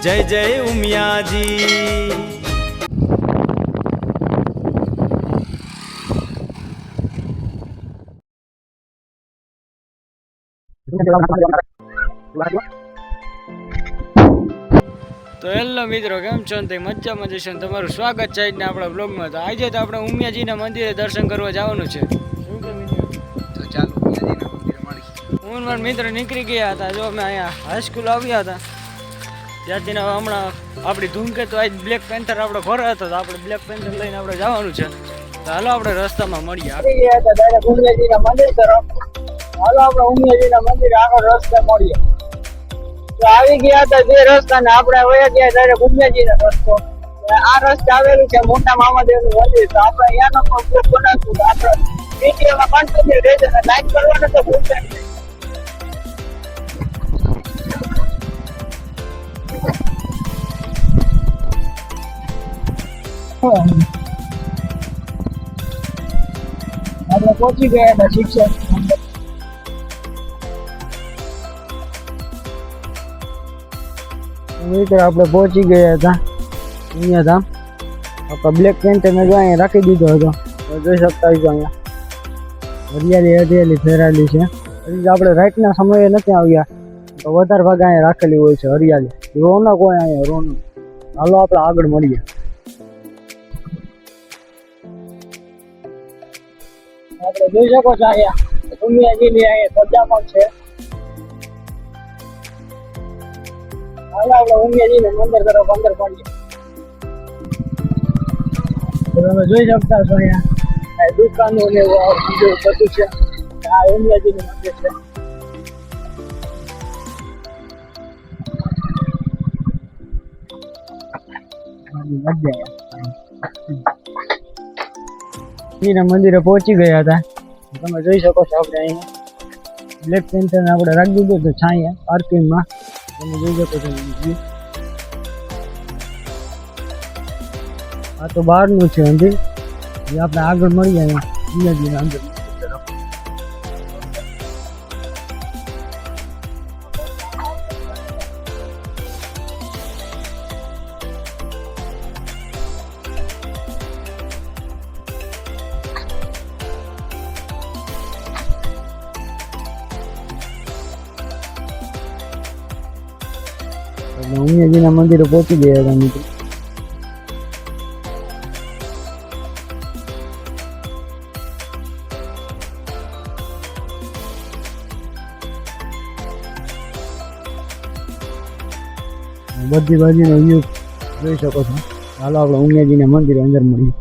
जय जय उमिया जी। तो हेलो मित्रों, केम छो? मजा मजा छे। तमारुं स्वागत छे આજના આપણા બ્લોગમાં। તો આજે તો આપણે ઉમિયાજીના મંદિરે દર્શન કરવા જવાનું છે। શું કે મિત્રો? તો ચાલો ઉમિયાજીના મંદિરે મળી। હું મારા મિત્ર નીકળી ગયા હતા। જો અમે અહીંયા હાઈસ્કૂલ આવ્યા હતા ત્યાંથી હમણાં આપણી ધૂમકેતુ આજ બ્લેક પેન્થર આપણો ઘર હતો, તો આપણે બ્લેક પેન્થર લઈને આપણે જવાનું છે। તો હાલો આપણે રસ્તામાં મળીએ। ઉમિયાજીના મંદિર તરફ હાલો, આપણે ઉમિયાજીના મંદિર આગળ રસ્તે મળીએ। તો આવી ગયા હતા જે રસ્તા ને આપણે વયા ગયા ડાયરેક્ટ ઉમિયાજીનો રસ્તો। આ રસ્તે આવેલું છે મોટા મામાદેવનું મંદિર। તો આપણે અહીંયાનો પણ બ્લોગ બનાવશું। તો આપણે વિડીયોમાં કન્ટિન્યુ રહેજો અને લાઈક કરવાનું તો ભૂલતા નહીં। આપણે પહોંચી ગયા હતા શિક્ષક મિત્ર, આપણે પહોંચી ગયા હતા અહીંયા ધામ। આપણે બ્લેક પેન્થર ને જો અહીંયા રાખી દીધો હતો, જોઈ શકતા છો અહીંયા હરિયાળી હરિયાળી ફેરાયેલી છે। હજી આપણે રાતના સમયે નથી આવ્યા તો વધારે ભાગ અહીંયા રાખેલી હોય છે હરિયાળી, રોનક હોય અહીંયા રોનક। હાલો આપણે આગળ મળીએ। આપણે જોઈ શકો છો અહીંયા ઉમિયાજીની અહીંયા સજા પણ છે। હાલો આપણે ઉમિયાજીના મંદિર તરફ અંદર મળીએ। તમે જોઈ શકતા છો અહીંયા દુકાનો ને બીજું બધું છે। આ ઉમિયાજીનું મંદિર છે। મંદિરે પહોંચી ગયા હતા। તમે જોઈ શકો છો આપણે અહીંયા બ્લેક પેન્થર ને આપણે રાખી દીધું તો છાંયા પાર્કિંગમાં। તમે જોઈ શકો છો આ તો બહારનું છે મંદિર। આપણે આગળ મળીએ અહીંયા અંદર તરફ। ઉમિયાજીના મંદિરે પહોંચી ગયા હતા મિત્રો। બધી બાજુનો વ્યૂ જોઈ શકો છો। હાલો આપણે ઉમિયાજીના મંદિરે અંદર મળીએ।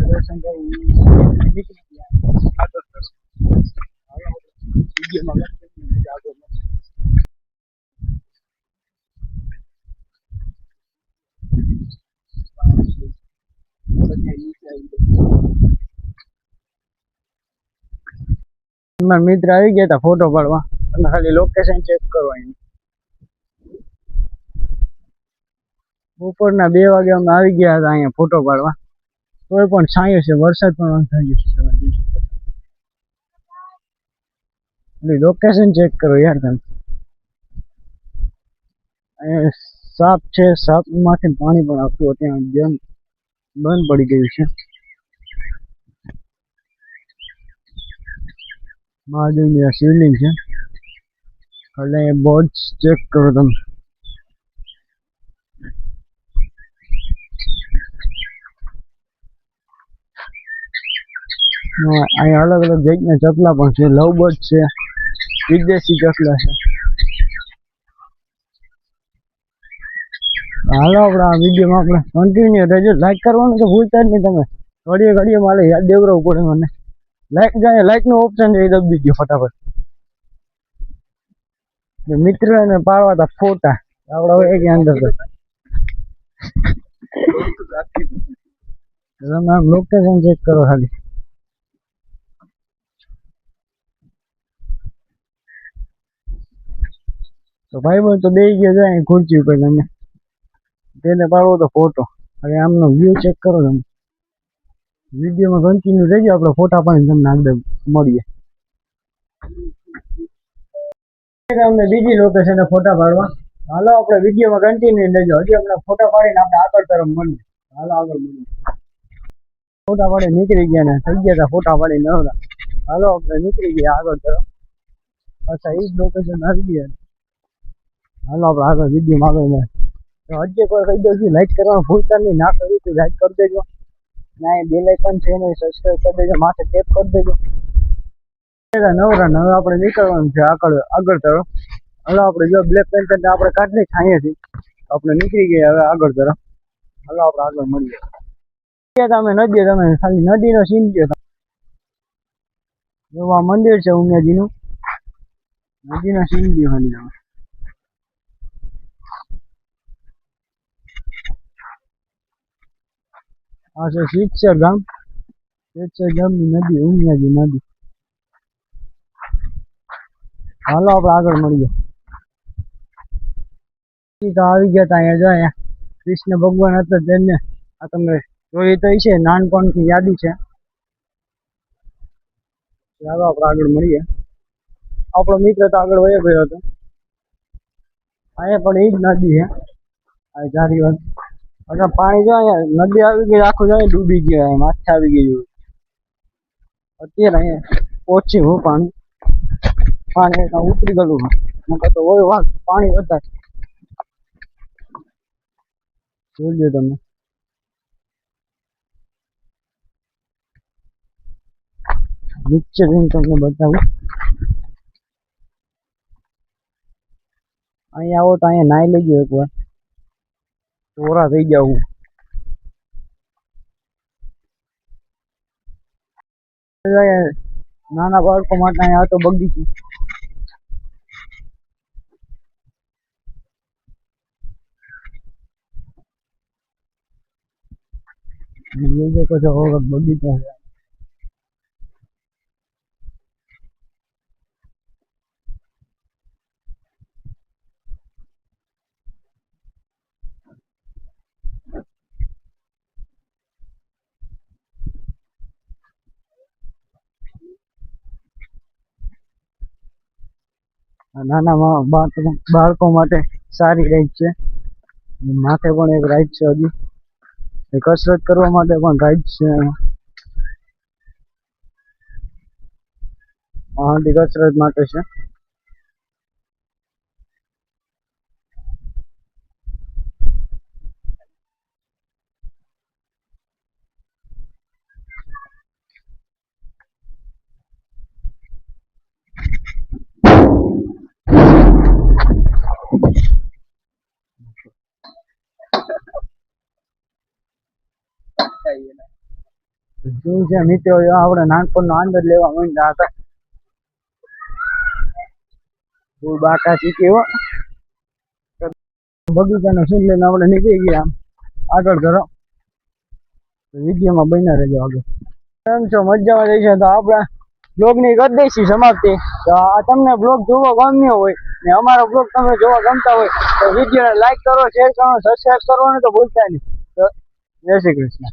દર્શન મારા મિત્ર આવી ગયા હતા ફોટો પાડવા. તમે ખાલી લોકેશન ચેક કરો. અહીં બપોરના 2 વાગે અમે આવી ગયા હતા અહીંયા ફોટો પાડવા. કોઈ પણ છાંયો છે, વરસાદ પણ થઈ ગયો છે. લોકેશન ચેક કરો યાર તમે. અહીંયા સાપ છે, સાપ માંથી પાણી પણ આવતું ત્યાં બંધ પડી ગયું છે. મહાદેવની શિવલિંગ છે. એટલે બોર્ડ ચેક કરો તમે. અહીંયા અલગ અલગ જાતના ચકલા પણ છે. લવ બર્ડ છે, વિદેશી ચકલા છે. હાલો આપણે આ વિડીયોમાં આપણે કન્ટિન્યુ રહેજો. લાઈક કરવાનું તો ભૂલતા જ નહીં તમે. ઘડીએ ઘડીએ મારે યાદ દેવરાવું પડે મને. લાઈક જાય, લાઈકનો ઓપ્શન છે એ દબી દીધો ફટાફટ. મિત્રને પાડવા હતા ફોટા. આપણે હવે એક અંદર તમે આમ લોકેશન ચેક કરો ખાલી. તો ભાઈ બોલ તો બે ગયા જાય ખુરચી ઉપર. તમે તેને પાડવો તો ફોટો. હવે આમનો વ્યૂ ચેક કરો તમે. વિડીયોમાં કન્ટિન્યુ રહેજો. આપણે ફોટા પાડીને તમને આગળ મળીએ. અમને બીજી લોકેશન ફોટા પાડવા. હાલો આપણે વિડીયોમાં કન્ટિન્યુ રહેજો. હજી આપણે ફોટા પાડીને આપણે આગળ તરફ મળીએ. હાલો આગળ મળીએ. ફોટા પાડી નીકળી ગયા ને થઈ ગયા હતા ફોટા પાડી નવરા. હાલો આપણે નીકળી ગયા આગળ તરફ. અચ્છા એ જ લોકેશન આવી ગયા. હાલો આપણે આગળ વિડીયોમાં આગળ મળે. તો હજી કોઈ કહી દઉં છું, લાઈક કરવાનું ભૂલતા નહીં. ના કર્યું તો લાઈક કરી દેજો. ના એ બેલ આઇકન છે એને સબસ્ક્રાઈબ કરી દેજો. માથે ટેપ કરી દેજો. નવરા હવે આપણે નીકળવાનું છે આગળ તરફ. હાલો આપણે જો બ્લેક પેન્ટર આપણે કાઢી છાંયેથી આપણે નીકળી ગયા હવે આગળ તરફ. હાલો આપણે આગળ મળીએ. તમે નદી, તમે ખાલી નદીનો સીન ગયો. જો આ મંદિર છે ઉમિયાજીનું. નદીનો સીન ગયો ખાલી તમે. આ છે શીતસર ગામ. શીતસર ગામની નદી ઉમિયાજી નદી. હાલો આપણે આગળ મળીએ. તો આવી ગયા હતા અહીંયા. જો અહીંયા કૃષ્ણ ભગવાન હતા તેમને આ તમે જોઈ તો છે નાનપણની યાદી છે. ચાલો આપણે આગળ મળીએ. આપણો મિત્ર તો આગળ વયો ગયો હતો. અહીંયા પણ એ જ નદી છે. આ ચારી વાત અચ્છા પાણી જો અહીંયા નદી આવી ગઈ આખું જાય ડૂબી ગયો. માથે આવી ગયું. અત્યારે અહીંયા પહોંચી હું પાણી ઉતરી ગયું. નકર તો હોય વાત પાણી વધારે. જોજો તમે. નીચે જઈને તમને બતાવું. અહીંયા આવો તો અહીંયા નાઈ લેજો એકવાર. ચોરા થઈ જવું. નાના બાળકો માટે અહીંયા તો બગીચો. બગીચો છે. નાના બાળકો માટે સારી રાઈડ છે. માથે પણ એક રાઈડ છે. હજી કસરત કરવા માટે પણ રાઈડ છે. કસરત માટે છે. શું છે મિત્રો, આપણે નાનપણનો આનંદ લેવા માંડ્યા હતા. બાકા શીખ્યો બગીચાનો સીન લઈને આપણે નીકળી ગયા આગળ તરફ. વિડીયોમાં બન્યા રહેજો આગળ. કેમ છો, મજામાં જઈશું? તો આપણે બ્લોગની કરી દઈશું સમાપ્તિ. તો આ તમને બ્લોગ જોવો ગમ્યો હોય ને અમારો બ્લોગ તમે જોવા ગમતા હોય તો વિડીયોને લાઈક કરો, શેર કરો, સબસ્ક્રાઈબ કરવાનું તો ભૂલતા નહીં. તો જય શ્રી કૃષ્ણ.